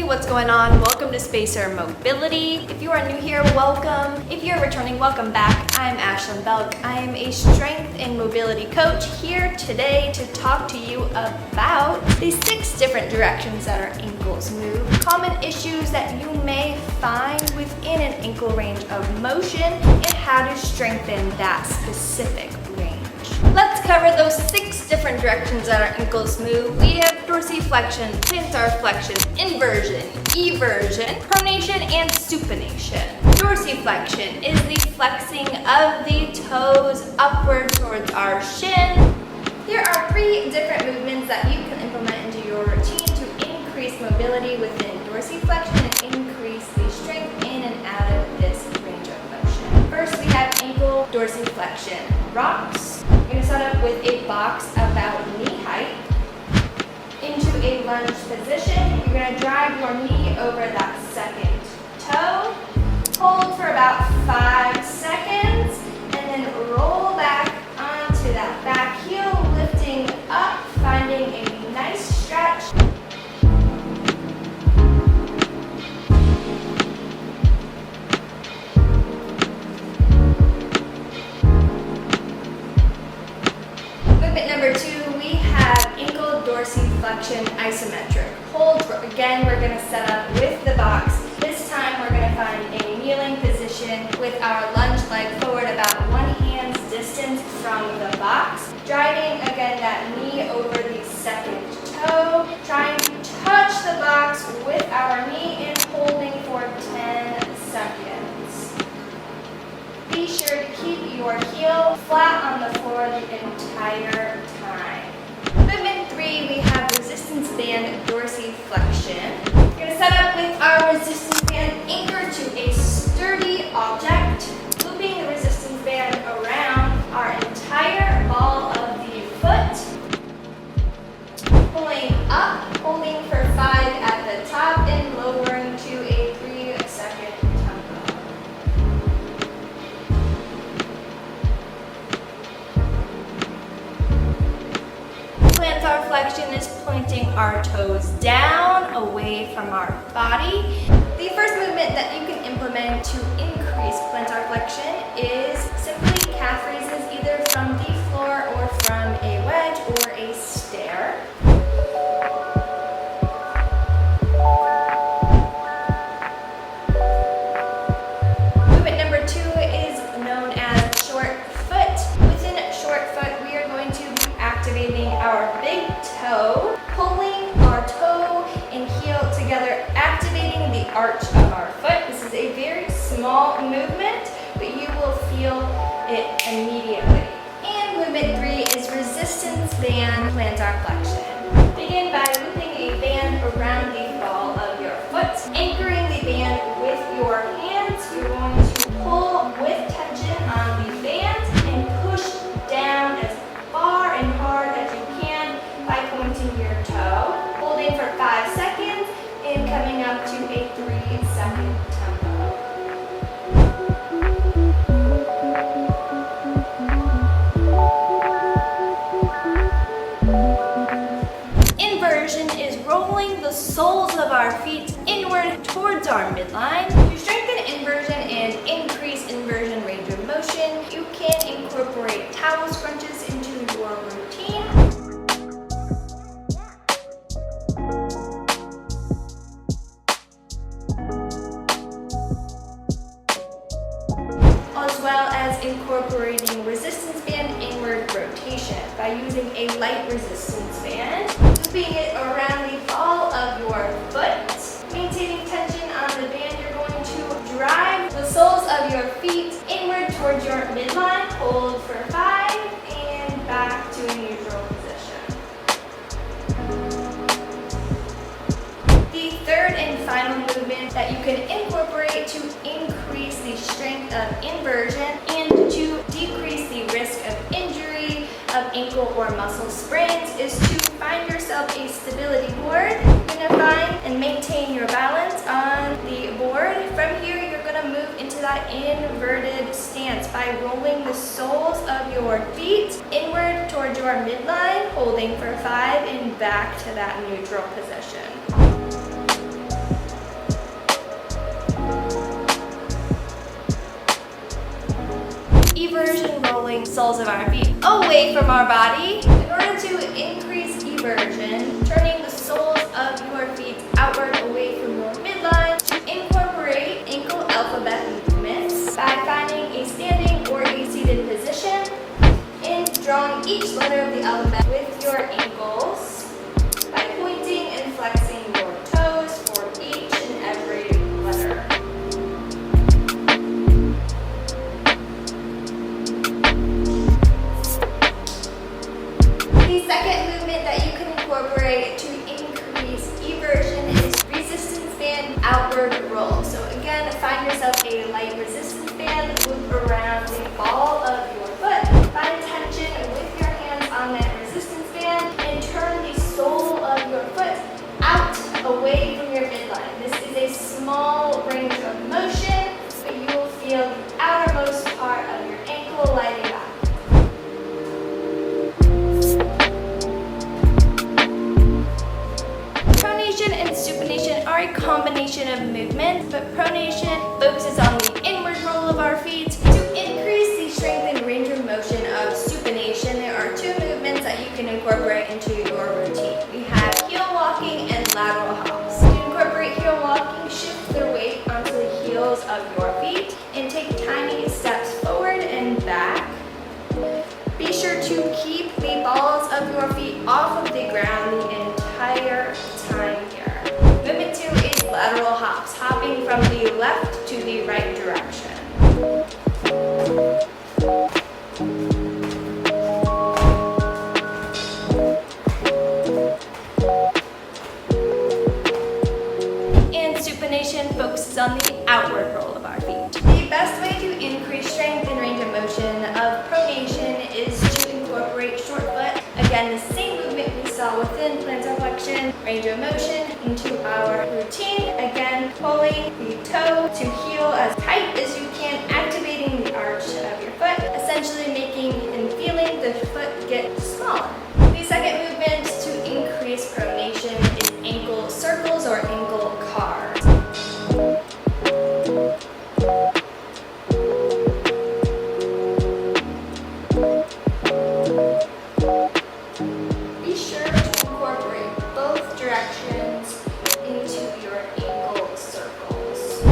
what's going on? Welcome to Spacer Mobility. If you are new here, welcome. If you're returning, welcome back. I'm Ashlyn Belk. I am a strength and mobility coach here today to talk to you about the 6 different directions that our ankles move, common issues that you may find within an ankle range of motion, and how to strengthen that specific range. Let's cover those 6 different directions that our ankles move. We have dorsiflexion, plantar flexion, inversion, eversion, pronation, and supination. Dorsiflexion is the flexing of the toes upward towards our shin. There are 3 different movements that you can implement into your routine to increase mobility within dorsiflexion and increase the strength in and out of this range of motion. First, we have ankle dorsiflexion. Rocks. You're going to start up with a box about knee height into a lunge position. You're going to drive your knee over that second toe. Hold for about 5 seconds and then roll back onto that back heel, lifting up, finding a nice stretch. Movement number 2, we have ankle dorsiflexion isometric. Hold, again, we're going to set up with the box. This time we're going to find a kneeling position with our lunge leg forward about 1 hand's distance from the box. Driving again that knee over the second toe. Trying to touch the box with our knee and holding for 10 seconds. Be sure to keep your heel flat on the floor the entire time. Movement 3, we have resistance band dorsiflexion. We're going to set up with our resistance band anchored to a sturdy object, looping the resistance band around our entire ball of the foot. Pulling up, holding for 5 at the top, and lowering to a 3-second tempo. Plantar flexion is pointing our toes down, away from our body. The first movement that you can implement to increase plantar flexion is simply calf raises, either from the floor or from a wedge or a stair. Movement number 2 is known as short foot. Within short foot, we are going to be activating our big toe, pulling our toe and heel together, activating the arch of our foot. This is a very small movement, but you will feel it immediately. And movement 3 is resistance band plantar flexion. Begin by looping a band around the ball of your foot, anchoring the band with your hands. You're going to pull with tension on the band and push down as far and hard as you can by pointing your toe, holding for 5 seconds and coming up to a 3-second tempo. Inversion is rolling the soles of our feet inward towards our midline. To strengthen inversion and increase inversion range of motion, you can incorporate towel scrunches into your routine. As well as incorporating resistance band inward rotation by using a light resistance band, looping it around the ball of your foot, maintaining tension on the band. You're going to drive the soles of your feet inward towards your midline, hold for 5, and back to a neutral position. The third and final movement that you can incorporate to increase the strength of inversion and to decrease the risk of injury of ankle or muscle sprains is to find yourself a stability board. You're going to find and maintain your balance on the board. From here, you're going to move into that inverted stance by rolling the soles of your feet inward towards your midline, holding for 5 and back to that neutral position. soles of our feet away from our body. In order to increase eversion, turning the soles of your feet outward away from your midline, to incorporate ankle alphabet movements by finding a standing or a seated position and drawing each letter of the alphabet with your ankles by pointing and flexing your toes for each and every letter. The second movement that you can incorporate to increase eversion is resistance band outward roll. So again, find yourself a light resistance band, loop around the ball of your foot, find tension with your hands on that resistance band, and turn the sole of your foot out away from your midline. This is a small range of motion, but you will feel the outermost part of your ankle lighting up. Pronation and supination are a combination of movements, but pronation focuses on the inward roll of our feet. To increase the strength and range of motion of supination, there are two movements that you can incorporate into your routine. We have heel walking and lateral hops. To incorporate heel walking, shift the weight onto the heels of your feet and take tiny steps forward and back. Be sure to keep the balls of your feet off of the ground the entire time here. Movement 2 is lateral hops, hopping from the left to the right direction. And supination focuses on the outward roll of our feet. The best way to increase strength and range of motion of pronation is to incorporate short foot. Again, the same movement we saw within plantar flexion, range of motion into our routine. Again, pulling the toe to heel as tight as you can, activating the arch of your foot, essentially making and feeling the foot get smaller. The second movement to increase pronation is ankle circles or ankle cars. Be sure to incorporate both directions into your ankle circles.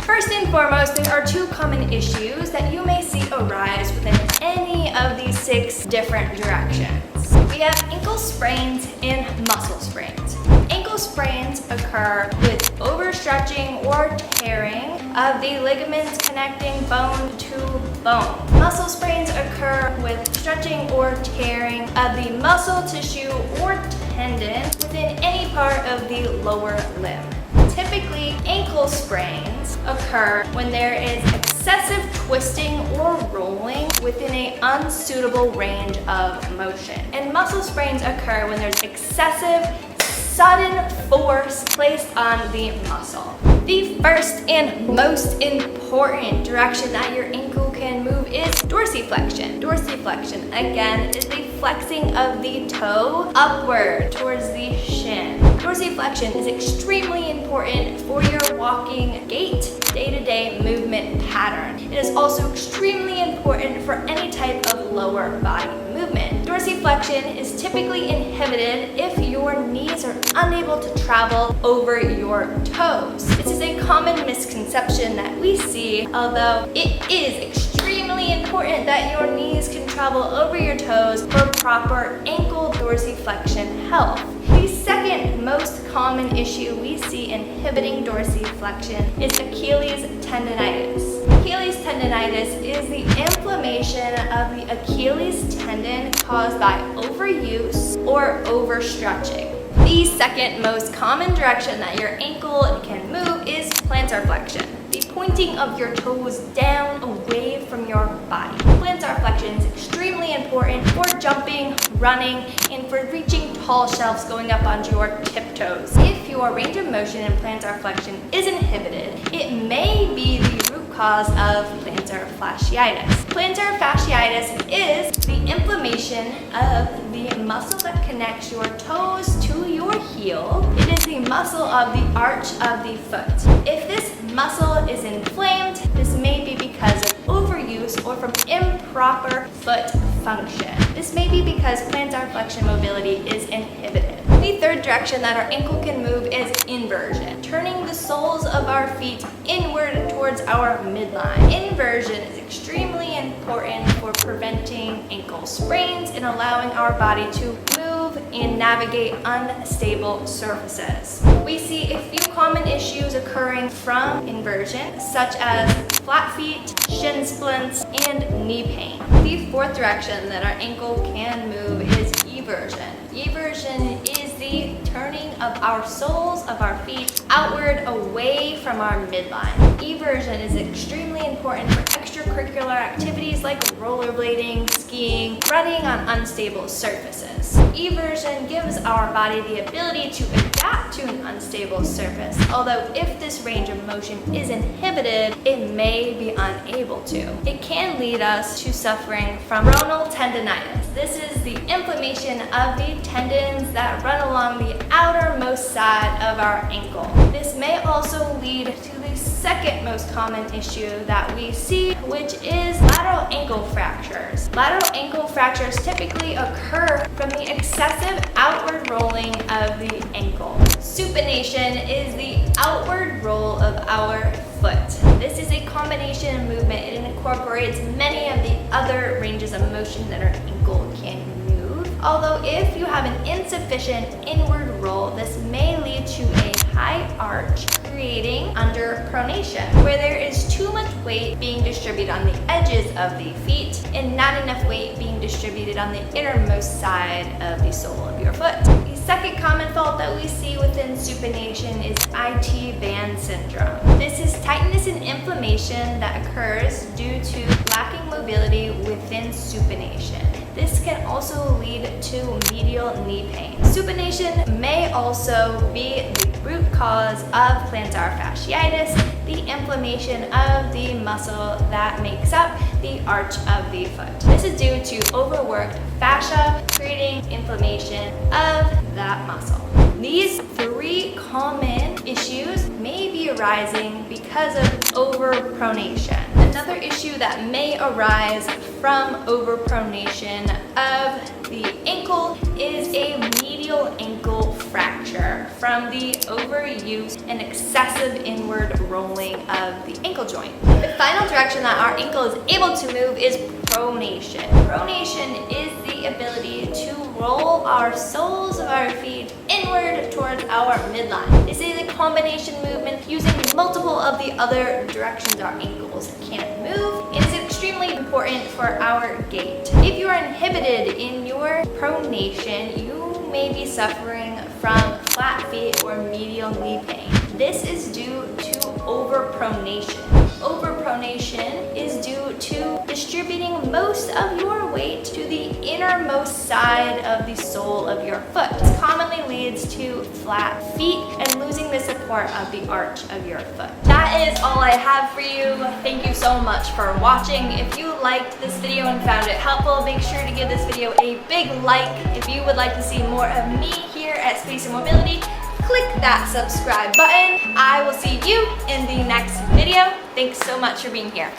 First and foremost, there are two common issues that you may see arise within any of these 6 different directions. We have ankle sprains and muscle sprains. Ankle sprains occur with overstretching or tearing of the ligaments connecting bone to bone. Muscle sprains occur with stretching or tearing of the muscle tissue or tendon within any part of the lower limb. Typically, ankle sprains occur when there is excessive twisting or rolling within an unsuitable range of motion. And muscle sprains occur when there's excessive, sudden force placed on the muscle. The first and most important direction that your ankle can move is dorsiflexion. Dorsiflexion, again, is the flexing of the toe upward towards the shin. Dorsiflexion is extremely important for your walking gait, day-to-day movement pattern. It is also extremely important for any type of lower body movement. Dorsiflexion is typically inhibited if your knees are unable to travel over your toes. This is a common misconception that we see, although it is extremely important that your knees can travel over your toes for proper ankle dorsiflexion health. The second most common issue we see inhibiting dorsiflexion is Achilles tendonitis. Achilles tendonitis is the inflammation of the Achilles tendon caused by overuse or overstretching. The second most common direction that your ankle can move is plantar flexion, the pointing of your toes down away from your body. Plantar flexion is extremely important for jumping, running, and for reaching tall shelves going up onto your tiptoes. If your range of motion in plantar flexion is inhibited, it may be the root cause of plantar fasciitis. Plantar fasciitis is the inflammation of the muscle that connects your toes to your heel. It is the muscle of the arch of the foot. If this muscle is inflamed, this may be because of overuse or from improper foot function. This may be because plantar flexion mobility is inhibited. The third direction that our ankle can move is inversion, turning the soles of our feet inward towards our midline. Inversion is extremely important for preventing ankle sprains and allowing our body to move and navigate unstable surfaces. We see a few common issues occurring from inversion, such as flat feet, shin splints, and knee pain. The fourth direction that our ankle can move is eversion. Eversion is the turning of our soles of our feet outward away from our midline. Eversion is extremely important for extracurricular activities like rollerblading, skiing, running on unstable surfaces. Eversion gives our body the ability to adapt to an unstable surface, although if this range of motion is inhibited, it may be unable to. It can lead us to suffering from rhonal tendonitis. This is the inflammation of the tendons that run along the outermost side of our ankle. This may also lead to the second most common issue that we see, which is lateral ankle fractures. Lateral ankle fractures typically occur from the excessive outward rolling of the ankle. Supination is the outward roll of our foot. This is a combination movement. It incorporates many of the other ranges of motion that our ankle can move. Although if you have an insufficient inward roll, this may lead to a high arch, creating underpronation, where there is too much weight being distributed on the edges of the feet and not enough weight being distributed on the innermost side of the sole of your foot. The second common fault that we see within supination is IT band syndrome. This is tightness and inflammation that occurs due to lacking mobility within supination. This can also lead to medial knee pain. Supination may also be the root cause of plantar fasciitis, the inflammation of the muscle that makes up the arch of the foot. This is due to overworked fascia, creating inflammation of that muscle. These three common issues may be arising because of overpronation. Another issue that may arise from overpronation of the ankle is a medial ankle fracture from the overuse and excessive inward rolling of the ankle joint. The final direction that our ankle is able to move is pronation. Pronation is the ability to roll our soles of our feet inward towards our midline. This is a combination movement using multiple of the other directions our ankles can move. It is extremely important for our gait. If you are inhibited in your pronation, you may be suffering from flat feet or medial knee pain. This is due to overpronation. Overpronation is due to distributing most of your weight to the innermost side of the sole of your foot. This commonly leads to flat feet and losing the support of the arch of your foot. That is all I have for you. Thank you so much for watching. If you liked this video and found it helpful, make sure to give this video a big like. If you would like to see more of me here at Space and Mobility, click that subscribe button. I will see you in the next video. Thanks so much for being here.